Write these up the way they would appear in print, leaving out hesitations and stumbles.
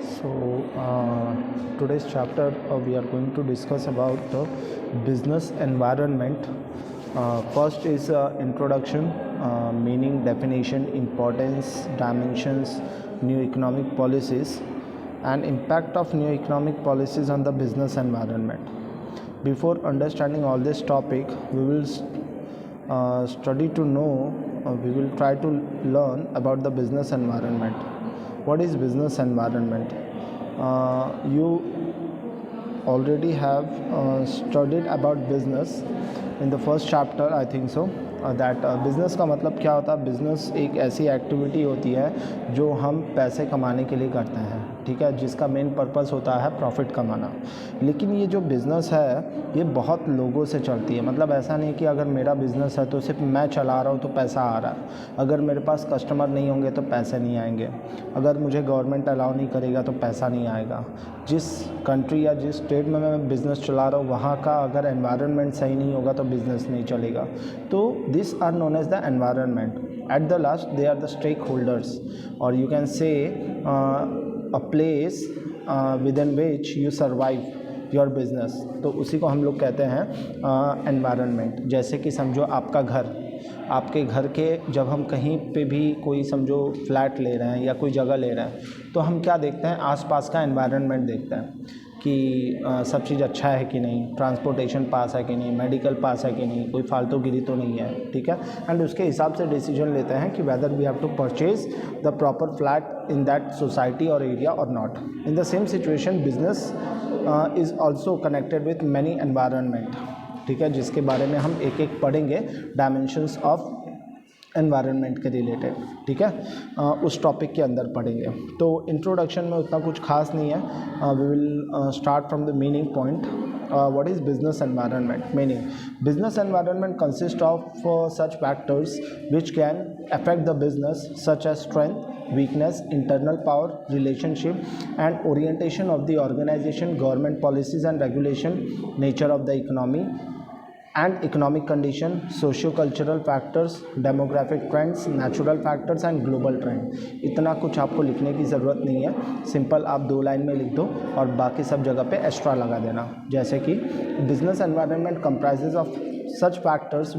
So, today's chapter we are going to discuss about the business environment. First is introduction, meaning, definition, importance, dimensions, new economic policies, and impact of new economic policies on the business environment. Before understanding all this topic, we will study to know. We will try to learn about the business environment. What is business environment? You already have studied about business in the first chapter, I think so, that business का मतलब क्या होता है. Business एक ऐसी activity होती है जो हम पैसे कमाने के लिए करते हैं, ठीक है, जिसका मेन पर्पस होता है प्रॉफिट कमाना. लेकिन ये जो बिज़नेस है ये बहुत लोगों से चलती है. मतलब ऐसा नहीं कि अगर मेरा बिज़नेस है तो सिर्फ मैं चला रहा हूँ तो पैसा आ रहा है. अगर मेरे पास कस्टमर नहीं होंगे तो पैसे नहीं आएंगे. अगर मुझे गवर्नमेंट अलाउ नहीं करेगा तो पैसा नहीं आएगा. जिस कंट्री या जिस स्टेट में मैं बिज़नेस चला रहा हूँ वहाँ का अगर एनवायरनमेंट सही नहीं होगा तो बिज़नेस नहीं चलेगा. तो this are known as the environment. At the last they are the stakeholders, और you can say a place within which you survive your business. तो उसी को हम लोग कहते हैं एनवायरनमेंट. जैसे कि समझो आपका घर, आपके घर के जब हम कहीं पे भी कोई समझो फ्लैट ले रहे हैं या कोई जगह ले रहे हैं तो हम क्या देखते हैं, आसपास का एनवायरनमेंट देखते हैं कि सब चीज़ अच्छा है कि नहीं, ट्रांसपोर्टेशन पास है कि नहीं, मेडिकल पास है कि नहीं, कोई फालतूगिरी तो नहीं है, ठीक है. एंड उसके हिसाब से डिसीजन लेते हैं कि whether we have to purchase the proper flat in that society और एरिया और not. In the same situation business is also connected with many environment, ठीक है, जिसके बारे में हम एक एक पढ़ेंगे डायमेंशंस ऑफ एनवायरनमेंट के रिलेटेड, ठीक है, उस टॉपिक के अंदर पढ़ेंगे. तो इंट्रोडक्शन में उतना कुछ खास नहीं है. We will start from the meaning point. What is business environment? Meaning, business environment consists of such factors which can affect the business, such as strength, weakness, internal power, relationship, and orientation of the organization, government policies and regulation, nature of the economy and economic condition, socio-cultural factors, demographic trends, natural factors and global trend. इतना कुछ आपको लिखने की ज़रूरत नहीं है. Simple आप 2 line में लिख दो और बाकी सब जगह पे एक्स्ट्रा लगा देना. जैसे कि business environment comprises of such factors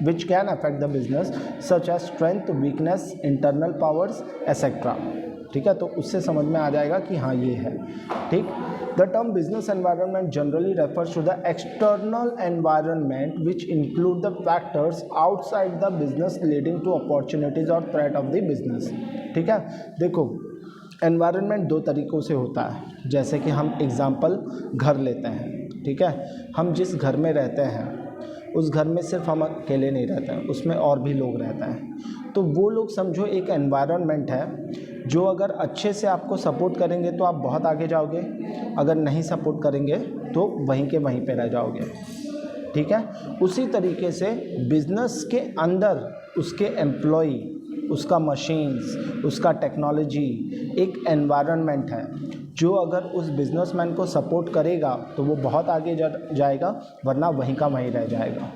which can affect the business such as strength, weakness, internal powers, etc. ठीक है, तो उससे समझ में आ जाएगा कि हाँ ये है, ठीक. The term business environment generally refers to the external environment which include the factors outside the business leading to opportunities or threat of the business. ठीक है, देखो environment 2 तरीक़ों से होता है. जैसे कि हम एग्जाम्पल घर लेते हैं, ठीक है. हम जिस घर में रहते हैं उस घर में सिर्फ हम अकेले नहीं रहते हैं, उसमें और भी लोग रहते हैं. तो वो लोग समझो एक एनवायरनमेंट है जो अगर अच्छे से आपको सपोर्ट करेंगे तो आप बहुत आगे जाओगे, अगर नहीं सपोर्ट करेंगे तो वहीं के वहीं पे रह जाओगे, ठीक है. उसी तरीके से बिज़नेस के अंदर उसके एम्प्लॉई, उसका मशीन्स, उसका टेक्नोलॉजी एक एनवायरनमेंट है जो अगर उस बिजनेसमैन को सपोर्ट करेगा तो वो बहुत आगे जाएगा, वरना वहीं का वहीं रह जाएगा,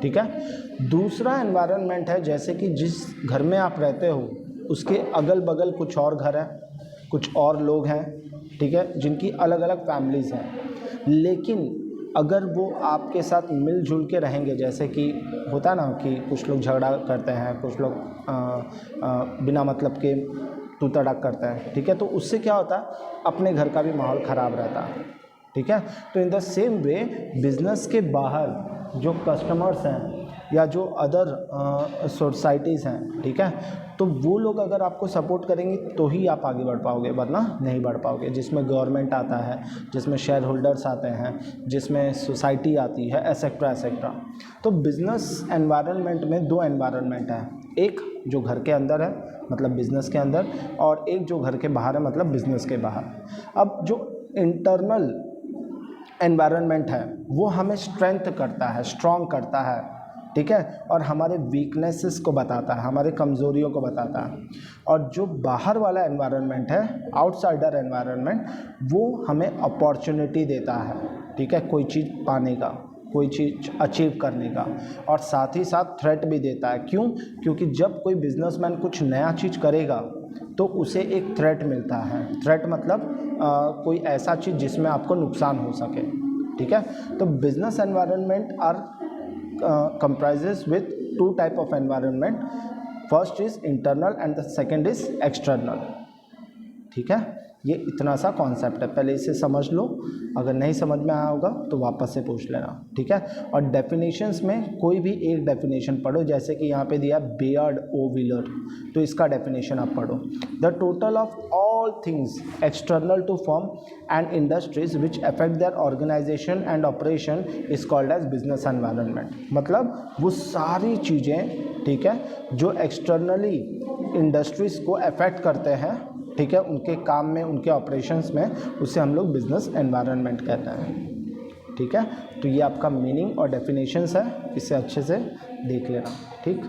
ठीक है. दूसरा एनवायरनमेंट है जैसे कि जिस घर में आप रहते हो उसके अगल बगल कुछ और घर हैं, कुछ और लोग हैं, ठीक है, जिनकी अलग अलग फैमिलीज़ हैं. लेकिन अगर वो आपके साथ मिलजुल के रहेंगे, जैसे कि होता है ना कि कुछ लोग झगड़ा करते हैं, कुछ लोग बिना मतलब के तू तड़ाक करते हैं, ठीक है, तो उससे क्या होता है, अपने घर का भी माहौल ख़राब रहता है, ठीक है. तो इन द सेम वे बिज़नेस के बाहर जो कस्टमर्स हैं या जो अदर सोसाइटीज़ हैं, ठीक है, तो वो लोग अगर आपको सपोर्ट करेंगे तो ही आप आगे बढ़ पाओगे, वरना नहीं बढ़ पाओगे. जिसमें गवर्नमेंट आता है, जिसमें शेयर होल्डर्स आते हैं, जिसमें सोसाइटी आती है, एसेट्रा एसेट्रा. तो बिज़नेस एनवायरनमेंट में 2 एनवायरनमेंट हैं. एक जो घर के अंदर है मतलब बिज़नेस के अंदर, और एक जो घर के बाहर है मतलब बिज़नेस के बाहर. अब जो इंटरनल एनवायरनमेंट है वो हमें स्ट्रेंथ करता है, स्ट्रॉन्ग करता है, ठीक है, और हमारे वीकनेसेस को बताता है, हमारे कमज़ोरियों को बताता है. और जो बाहर वाला एनवायरनमेंट है, आउटसाइडर एनवायरनमेंट, वो हमें अपॉर्चुनिटी देता है, ठीक है, कोई चीज़ पाने का, कोई चीज़ अचीव करने का, और साथ ही साथ थ्रेट भी देता है. क्यों? क्योंकि जब कोई बिजनेसमैन कुछ नया चीज़ करेगा तो उसे एक थ्रेट मिलता है। थ्रेट मतलब कोई ऐसा चीज़ जिसमें आपको नुकसान हो सके, ठीक है। तो business environment are comprises with two type of environment. First is internal and the second is external, ठीक है। ये इतना सा कॉन्सेप्ट है, पहले इसे समझ लो, अगर नहीं समझ में आया होगा तो वापस से पूछ लेना, ठीक है। और डेफिनेशंस में कोई भी एक डेफिनेशन पढ़ो, जैसे कि यहाँ पे दिया बेयर्ड ओ व्हीलर, तो इसका डेफिनेशन आप पढ़ो। The total of all things external to firm and industries which affect their organization and operation is called as business environment. मतलब वो सारी चीज़ें, ठीक है, जो एक्सटर्नली इंडस्ट्रीज़ को अफेक्ट करते हैं, ठीक है, उनके काम में, उनके ऑपरेशंस में, उसे हम लोग बिजनेस एनवायरनमेंट कहते हैं, ठीक है। तो ये आपका मीनिंग और डेफिनेशंस है, इसे अच्छे से देख लेना, ठीक।